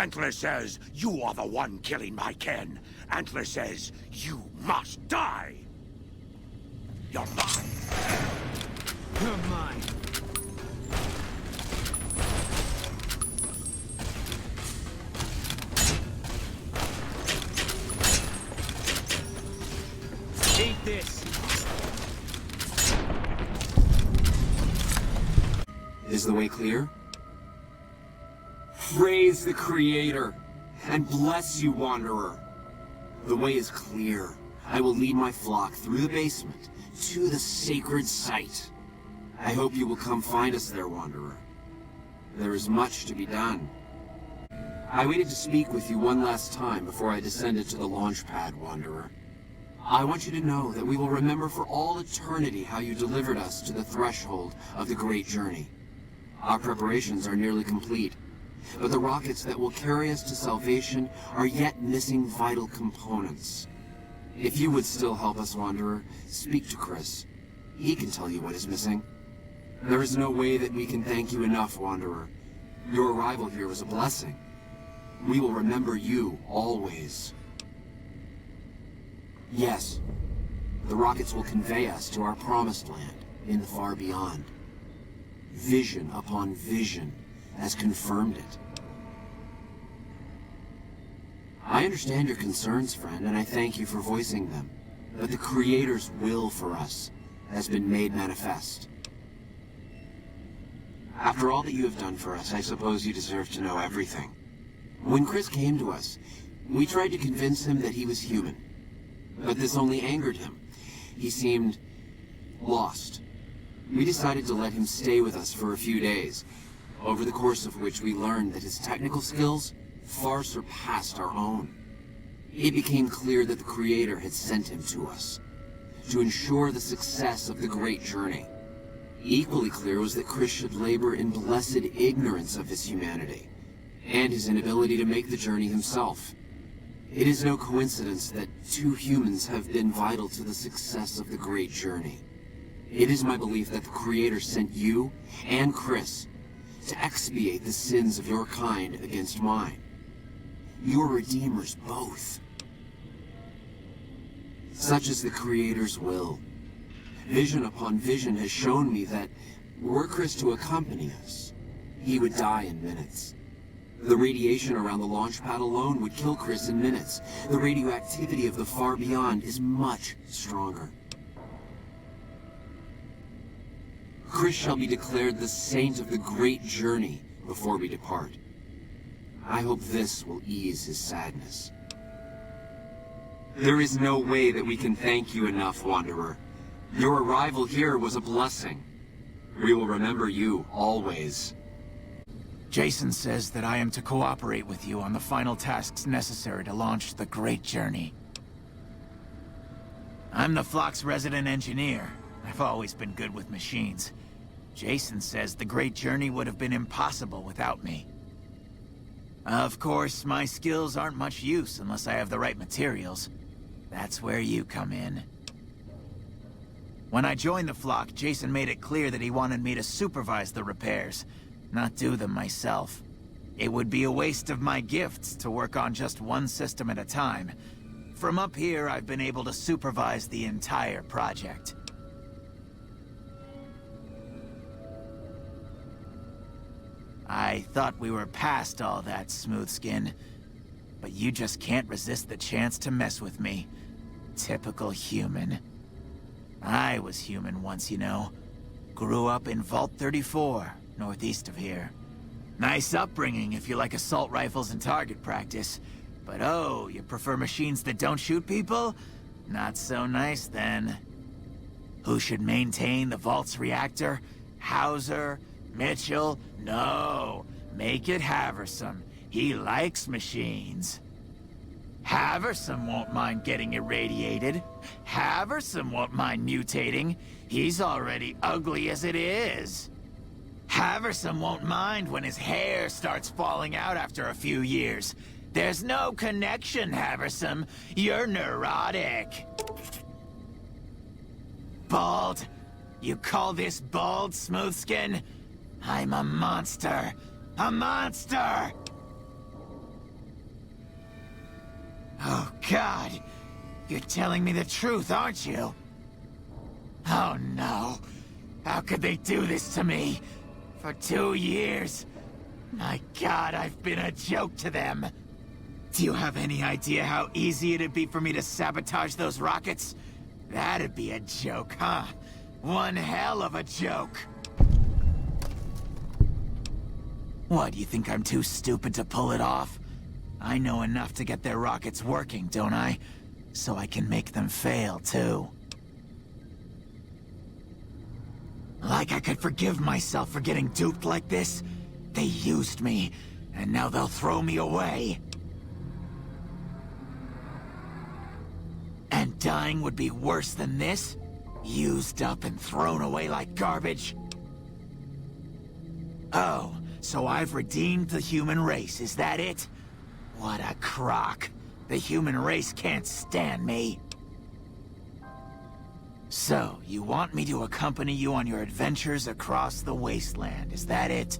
Antler says you are the one killing my kin. Antler says you must die. You're mine. You're mine. Eat this. Is the way clear? Praise the Creator, and bless you, Wanderer. The way is clear. I will lead my flock through the basement to the sacred site. I hope you will come find us there, Wanderer. There is much to be done. I waited to speak with you one last time before I descended to the launch pad, Wanderer. I want you to know that we will remember for all eternity how you delivered us to the threshold of the great journey. Our preparations are nearly complete, but the rockets that will carry us to salvation are yet missing vital components. If you would still help us, Wanderer, speak to Chris. He can tell you what is missing. There is no way that we can thank you enough, Wanderer. Your arrival here was a blessing. We will remember you always. Yes, the rockets will convey us to our promised land in the far beyond. Vision upon vision has confirmed it. I understand your concerns, friend, and I thank you for voicing them. But the Creator's will for us has been made manifest. After all that you have done for us, I suppose you deserve to know everything. When Chris came to us, we tried to convince him that he was human. But this only angered him. He seemed lost. We decided to let him stay with us for a few days, over the course of which we learned that his technical skills far surpassed our own. It became clear that the Creator had sent him to us, to ensure the success of the great journey. Equally clear was that Chris should labor in blessed ignorance of his humanity, and his inability to make the journey himself. It is no coincidence that two humans have been vital to the success of the great journey. It is my belief that the Creator sent you and Chris to expiate the sins of your kind against mine. Your redeemers both. Such is the Creator's will. Vision upon vision has shown me that were Chris to accompany us, he would die in minutes. The radiation around the launch pad alone would kill Chris in minutes. The radioactivity of the far beyond is much stronger. Chris shall be declared the saint of the great journey before we depart. I hope this will ease his sadness. There is no way that we can thank you enough, Wanderer. Your arrival here was a blessing. We will remember you always. Jason says that I am to cooperate with you on the final tasks necessary to launch the great journey. I'm the flock's resident engineer. I've always been good with machines. Jason says the great journey would have been impossible without me. Of course, my skills aren't much use unless I have the right materials. That's where you come in. When I joined the flock, Jason made it clear that he wanted me to supervise the repairs, not do them myself. It would be a waste of my gifts to work on just one system at a time. From up here, I've been able to supervise the entire project. I thought we were past all that, Smoothskin. But you just can't resist the chance to mess with me. Typical human. I was human once, you know. Grew up in Vault 34, northeast of here. Nice upbringing if you like assault rifles and target practice. But oh, you prefer machines that don't shoot people? Not so nice then. Who should maintain the Vault's reactor? Hauser? Mitchell? No. Make it Haversam. He likes machines. Haversam won't mind getting irradiated. Haversam won't mind mutating. He's already ugly as it is. Haversam won't mind when his hair starts falling out after a few years. There's no connection, Haversam. You're neurotic. Bald? You call this bald, Smoothskin? I'm a monster. A monster! Oh, God. You're telling me the truth, aren't you? Oh, no. How could they do this to me? For 2 years. My God, I've been a joke to them. Do you have any idea how easy it'd be for me to sabotage those rockets? That'd be a joke, huh? One hell of a joke. What, you think I'm too stupid to pull it off? I know enough to get their rockets working, don't I? So I can make them fail, too. Like I could forgive myself for getting duped like this? They used me, and now they'll throw me away. And dying would be worse than this? Used up and thrown away like garbage? Oh, so I've redeemed the human race, is that it? What a crock. The human race can't stand me. So, you want me to accompany you on your adventures across the wasteland, is that it?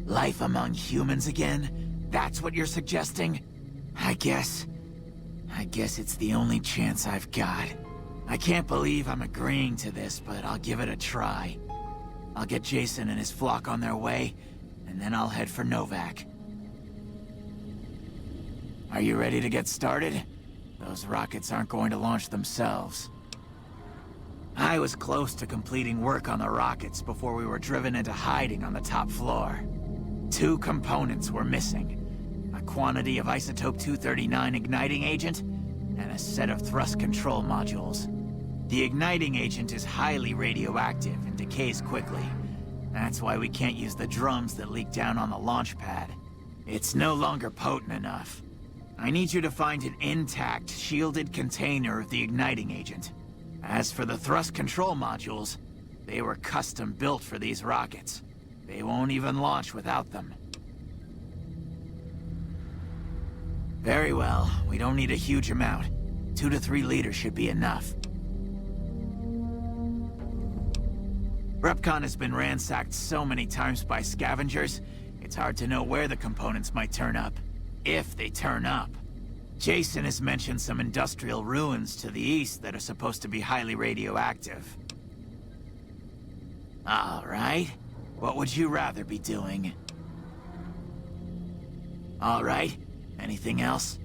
Life among humans again? That's what you're suggesting? I guess it's the only chance I've got. I can't believe I'm agreeing to this, but I'll give it a try. I'll get Jason and his flock on their way, and then I'll head for Novak. Are you ready to get started? Those rockets aren't going to launch themselves. I was close to completing work on the rockets before we were driven into hiding on the top floor. 2 components were missing. A quantity of isotope 239 igniting agent, and a set of thrust control modules. The igniting agent is highly radioactive and decays quickly. That's why we can't use the drums that leak down on the launch pad. It's no longer potent enough. I need you to find an intact, shielded container of the igniting agent. As for the thrust control modules, they were custom built for these rockets. They won't even launch without them. Very well, we don't need a huge amount. 2 to 3 liters should be enough. Repcon has been ransacked so many times by scavengers, it's hard to know where the components might turn up. If they turn up. Jason has mentioned some industrial ruins to the east that are supposed to be highly radioactive. All right. What would you rather be doing? All right. Anything else?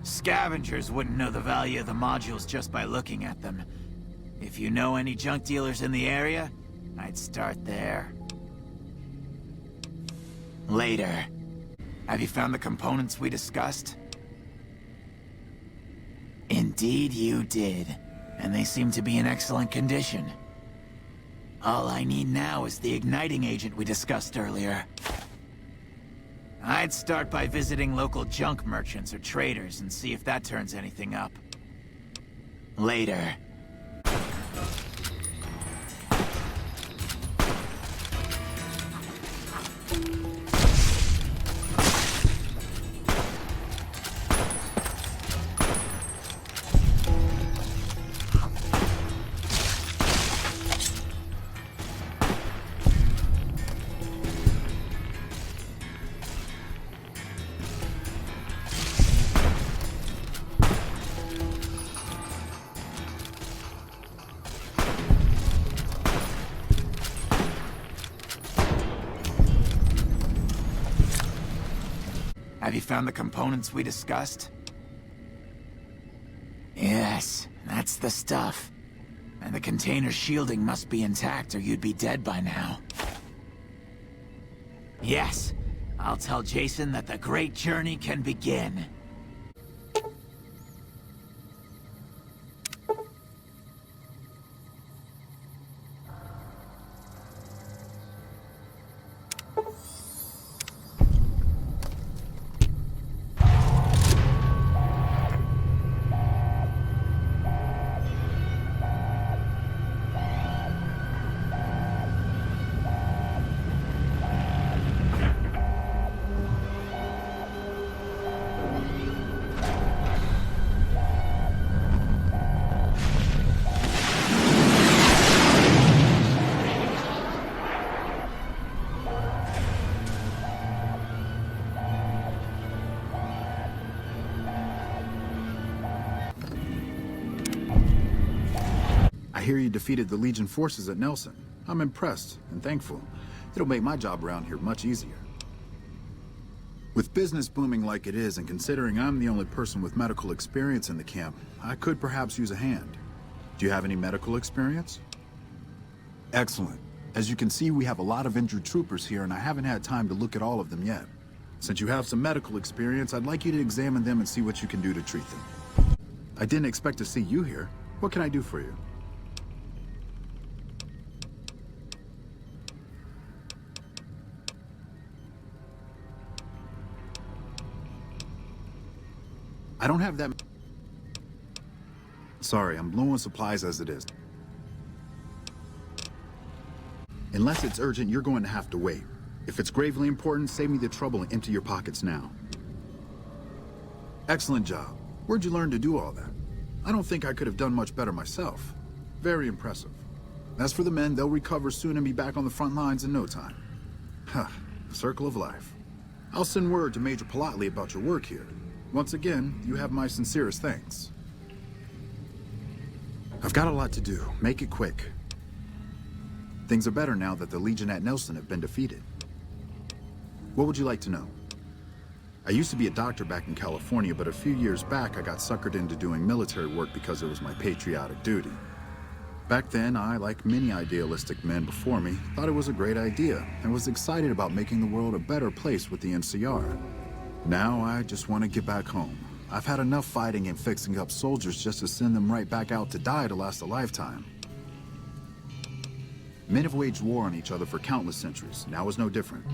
Scavengers wouldn't know the value of the modules just by looking at them. If you know any junk dealers in the area, I'd start there. Later. Have you found the components we discussed? Indeed you did, and they seem to be in excellent condition. All I need now is the igniting agent we discussed earlier. I'd start by visiting local junk merchants or traders and see if that turns anything up. Later. Have you found the components we discussed? Yes, that's the stuff. And the container's shielding must be intact or you'd be dead by now. Yes, I'll tell Jason that the great journey can begin. hear you defeated the Legion forces at Nelson. I'm impressed and thankful. It'll make my job around here much easier. With business booming like it is, and considering I'm the only person with medical experience in the camp, I could perhaps use a hand. Do you have any medical experience? Excellent. As you can see, we have a lot of injured troopers here, and I haven't had time to look at all of them yet. Since you have some medical experience, I'd like you to examine them and see what you can do to treat them. I didn't expect to see you here. What can I do for you? I don't have that... Sorry, I'm low on supplies as it is. Unless it's urgent, you're going to have to wait. If it's gravely important, save me the trouble and empty your pockets now. Excellent job. Where'd you learn to do all that? I don't think I could have done much better myself. Very impressive. As for the men, they'll recover soon and be back on the front lines in no time. Huh, circle of life. I'll send word to Major Politely about your work here. Once again, you have my sincerest thanks. I've got a lot to do. Make it quick. Things are better now that the Legion at Nelson have been defeated. What would you like to know? I used to be a doctor back in California, but a few years back I got suckered into doing military work because it was my patriotic duty. Back then, I, like many idealistic men before me, thought it was a great idea and was excited about making the world a better place with the NCR. Now I just want to get back home. I've had enough fighting and fixing up soldiers just to send them right back out to die to last a lifetime. Men have waged war on each other for countless centuries. Now is no different.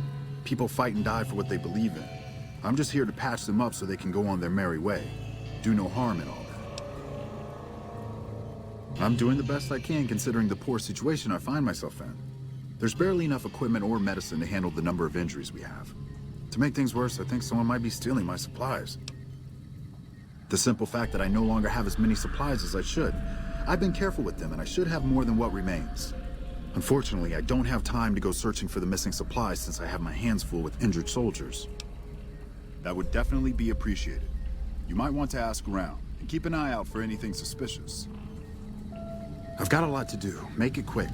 People fight and die for what they believe in. I'm just here to patch them up so they can go on their merry way. Do no harm in all that. I'm doing the best I can considering the poor situation I find myself in. There's barely enough equipment or medicine to handle the number of injuries we have. To make things worse, I think someone might be stealing my supplies. The simple fact that I no longer have as many supplies as I should. I've been careful with them and I should have more than what remains. Unfortunately, I don't have time to go searching for the missing supplies since I have my hands full with injured soldiers. That would definitely be appreciated. You might want to ask around and keep an eye out for anything suspicious. I've got a lot to do. Make it quick.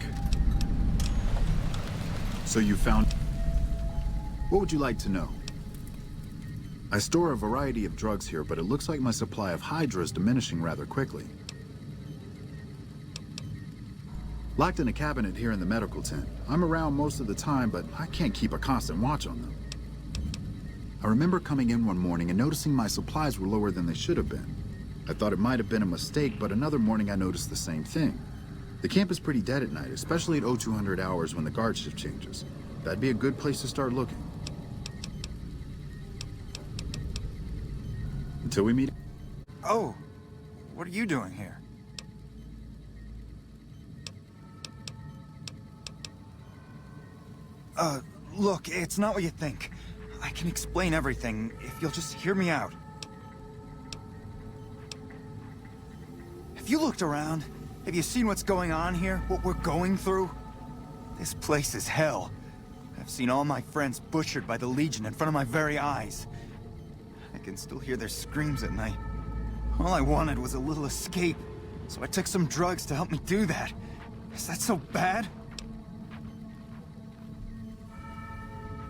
So you found... What would you like to know? I store a variety of drugs here, but it looks like my supply of Hydra is diminishing rather quickly. Locked in a cabinet here in the medical tent. I'm around most of the time, but I can't keep a constant watch on them. I remember coming in one morning and noticing my supplies were lower than they should have been. I thought it might have been a mistake, but another morning I noticed the same thing. The camp is pretty dead at night, especially at 0200 hours when the guard shift changes. That'd be a good place to start looking. Until we meet... Oh, what are you doing here? Look, it's not what you think. I can explain everything if you'll just hear me out. Have you looked around? Have you seen what's going on here? What we're going through? This place is hell. I've seen all my friends butchered by the Legion in front of my very eyes. I can still hear their screams at night. All I wanted was a little escape, so I took some drugs to help me do that. Is that so bad?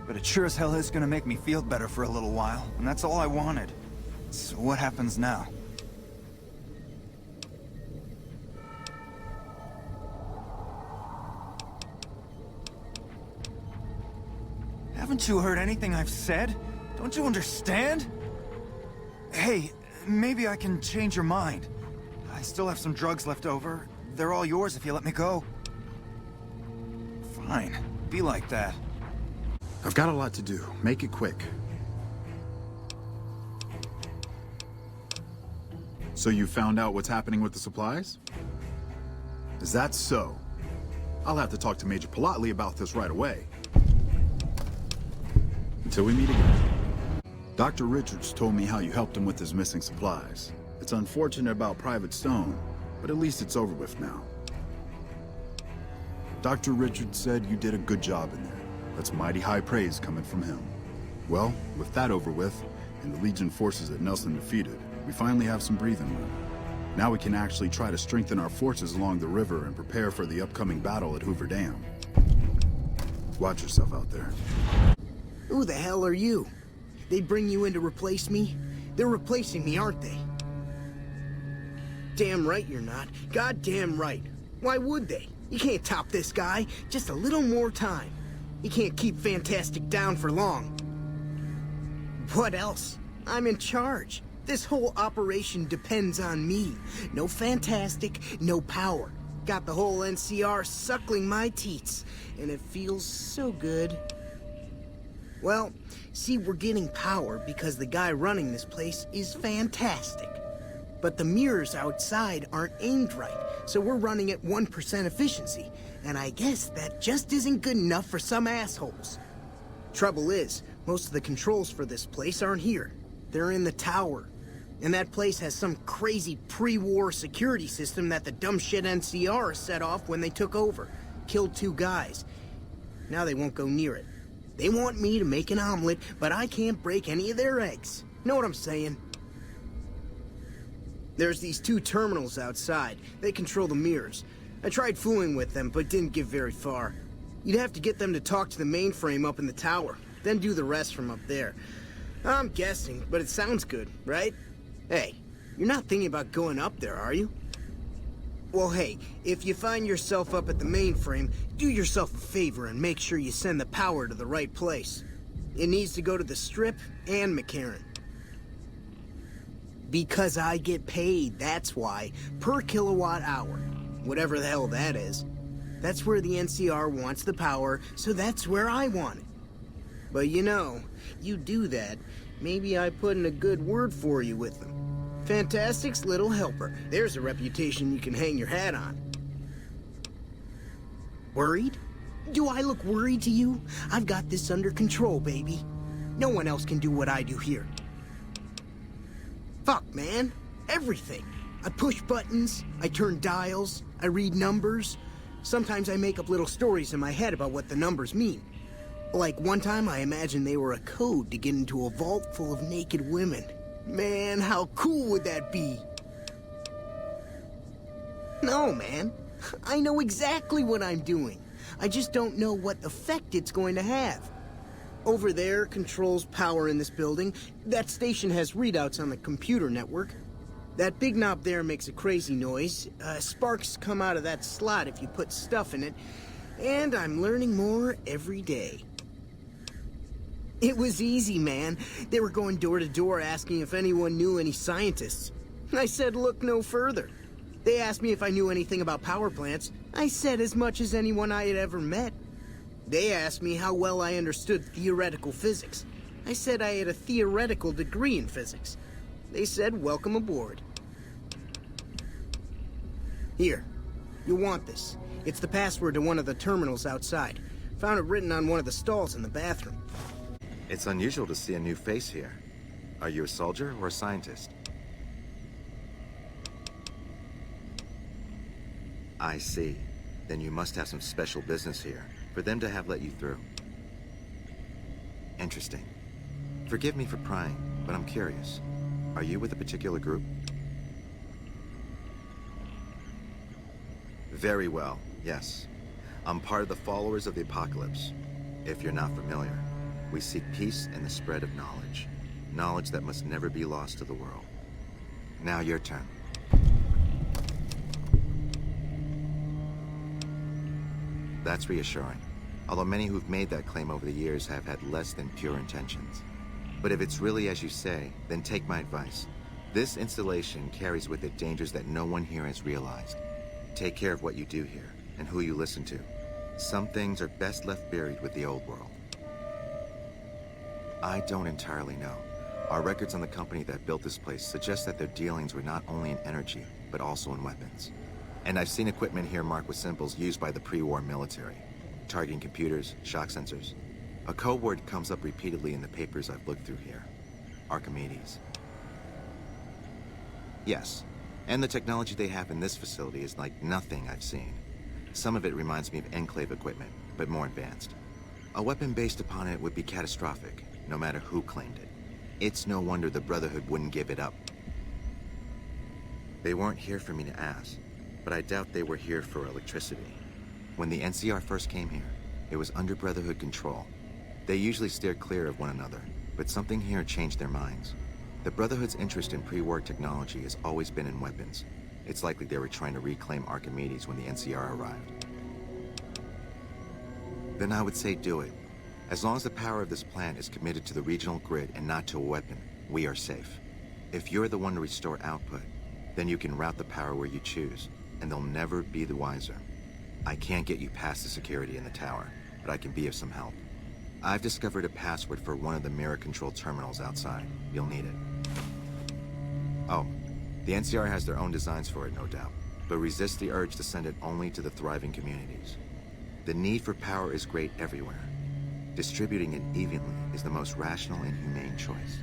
But it sure as hell is gonna make me feel better for a little while, and that's all I wanted. So what happens now? Haven't you heard anything I've said? Don't you understand? Hey, maybe I can change your mind. I still have some drugs left over. They're all yours if you let me go. Fine, be like that. I've got a lot to do. Make it quick. So you found out what's happening with the supplies? Is that so? I'll have to talk to Major Politely about this right away. Until we meet again. Dr. Richards told me how you helped him with his missing supplies. It's unfortunate about Private Stone, but at least it's over with now. Dr. Richards said you did a good job in there. That's mighty high praise coming from him. Well, with that over with, and the Legion forces at Nelson defeated, we finally have some breathing room. Now we can actually try to strengthen our forces along the river and prepare for the upcoming battle at Hoover Dam. Watch yourself out there. Who the hell are you? They bring you in to replace me? They're replacing me, aren't they? Damn right you're not. Goddamn right. Why would they? You can't top this guy. Just a little more time. You can't keep Fantastic down for long. What else? I'm in charge. This whole operation depends on me. No Fantastic, no power. Got the whole NCR suckling my teats, and it feels so good. Well, see, we're getting power because the guy running this place is fantastic. But the mirrors outside aren't aimed right, so we're running at 1% efficiency, and I guess that just isn't good enough for some assholes. Trouble is, most of the controls for this place aren't here. They're in the tower. And that place has some crazy pre-war security system that the dumb shit NCR set off when they took over. Killed 2 guys. Now they won't go near it. They want me to make an omelet, but I can't break any of their eggs. Know what I'm saying? There's these 2 terminals outside. They control the mirrors. I tried fooling with them, but didn't get very far. You'd have to get them to talk to the mainframe up in the tower, then do the rest from up there. I'm guessing, but it sounds good, right? Hey, you're not thinking about going up there, are you? Well, hey, if you find yourself up at the mainframe, do yourself a favor and make sure you send the power to the right place. It needs to go to the Strip and McCarran. Because I get paid, that's why. Per kilowatt hour. Whatever the hell that is. That's where the NCR wants the power, so that's where I want it. But you know, you do that, maybe I put in a good word for you with them. Fantastic's little helper. There's a reputation you can hang your hat on. Worried? Do I look worried to you? I've got this under control, baby. No one else can do what I do here. Fuck, man. Everything. I push buttons, I turn dials, I read numbers. Sometimes I make up little stories in my head about what the numbers mean. Like one time I imagined they were a code to get into a vault full of naked women. Man, how cool would that be? No, man. I know exactly what I'm doing. I just don't know what effect it's going to have. Over there controls power in this building. That station has readouts on the computer network. That big knob there makes a crazy noise. Sparks come out of that slot if you put stuff in it. And I'm learning more every day. It was easy, man. They were going door to door asking if anyone knew any scientists. I said look no further. They asked me if I knew anything about power plants. I said as much as anyone I had ever met. They asked me how well I understood theoretical physics. I said I had a theoretical degree in physics. They said welcome aboard. Here, you'll want this. It's the password to one of the terminals outside. Found it written on one of the stalls in the bathroom. It's unusual to see a new face here. Are you a soldier or a scientist? I see. Then you must have some special business here, for them to have let you through. Interesting. Forgive me for prying, but I'm curious. Are you with a particular group? Very well, yes. I'm part of the Followers of the Apocalypse. If you're not familiar, we seek peace and the spread of knowledge. Knowledge that must never be lost to the world. Now your turn. That's reassuring. Although many who've made that claim over the years have had less than pure intentions. But if it's really as you say, then take my advice. This installation carries with it dangers that no one here has realized. Take care of what you do here, and who you listen to. Some things are best left buried with the old world. I don't entirely know. Our records on the company that built this place suggest that their dealings were not only in energy, but also in weapons. And I've seen equipment here marked with symbols used by the pre-war military. Targeting computers, shock sensors. A code word comes up repeatedly in the papers I've looked through here. Archimedes. Yes, and the technology they have in this facility is like nothing I've seen. Some of it reminds me of Enclave equipment, but more advanced. A weapon based upon it would be catastrophic, no matter who claimed it. It's no wonder the Brotherhood wouldn't give it up. They weren't here for me to ask, but I doubt they were here for electricity. When the NCR first came here, it was under Brotherhood control. They usually steer clear of one another, but something here changed their minds. The Brotherhood's interest in pre-war technology has always been in weapons. It's likely they were trying to reclaim Archimedes when the NCR arrived. Then I would say do it. As long as the power of this plant is committed to the regional grid and not to a weapon, we are safe. If you're the one to restore output, then you can route the power where you choose, and they'll never be the wiser. I can't get you past the security in the tower, but I can be of some help. I've discovered a password for one of the mirror control terminals outside. You'll need it. Oh, the NCR has their own designs for it, no doubt, but resist the urge to send it only to the thriving communities. The need for power is great everywhere. Distributing it evenly is the most rational and humane choice.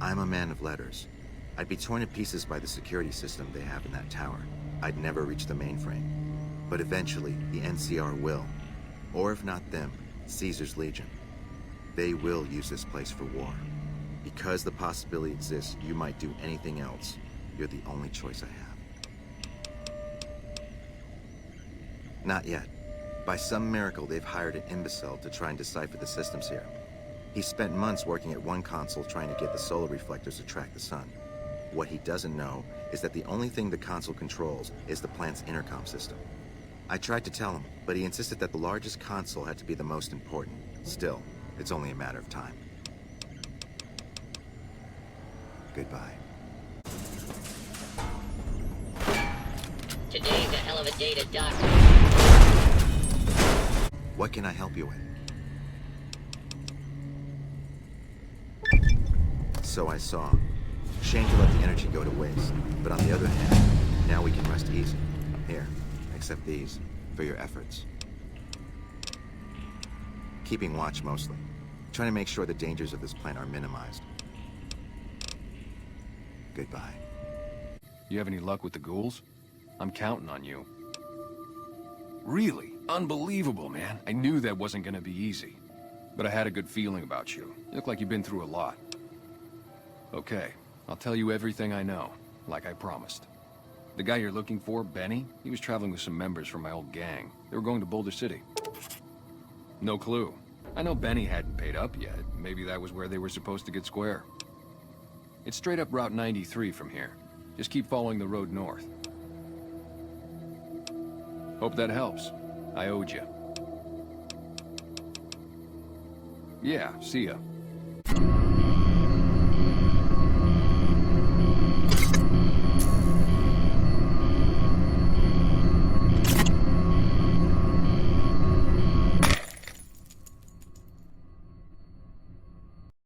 I'm a man of letters. I'd be torn to pieces by the security system they have in that tower. I'd never reach the mainframe. But eventually, the NCR will. Or if not them, Caesar's Legion. They will use this place for war. Because the possibility exists you might do anything else, you're the only choice I have. Not yet. By some miracle, they've hired an imbecile to try and decipher the systems here. He spent months working at one console trying to get the solar reflectors to track the sun. What he doesn't know is that the only thing the console controls is the plant's intercom system. I tried to tell him, but he insisted that the largest console had to be the most important. Still, it's only a matter of time. Goodbye. Today's a hell of a day to dock. What can I help you with? So I saw. Shame to let the energy go to waste, but on the other hand, now we can rest easy. Here, accept these, for your efforts. Keeping watch mostly. Trying to make sure the dangers of this plant are minimized. Goodbye. You have any luck with the ghouls? I'm counting on you. Really? Unbelievable, man. I knew that wasn't gonna be easy. But I had a good feeling about you. You look like you've been through a lot. Okay, I'll tell you everything I know, like I promised. The guy you're looking for, Benny, he was traveling with some members from my old gang. They were going to Boulder City. No clue. I know Benny hadn't paid up yet. Maybe that was where they were supposed to get square. It's straight up Route 93 from here. Just keep following the road north. Hope that helps. I owed you. Yeah, see ya.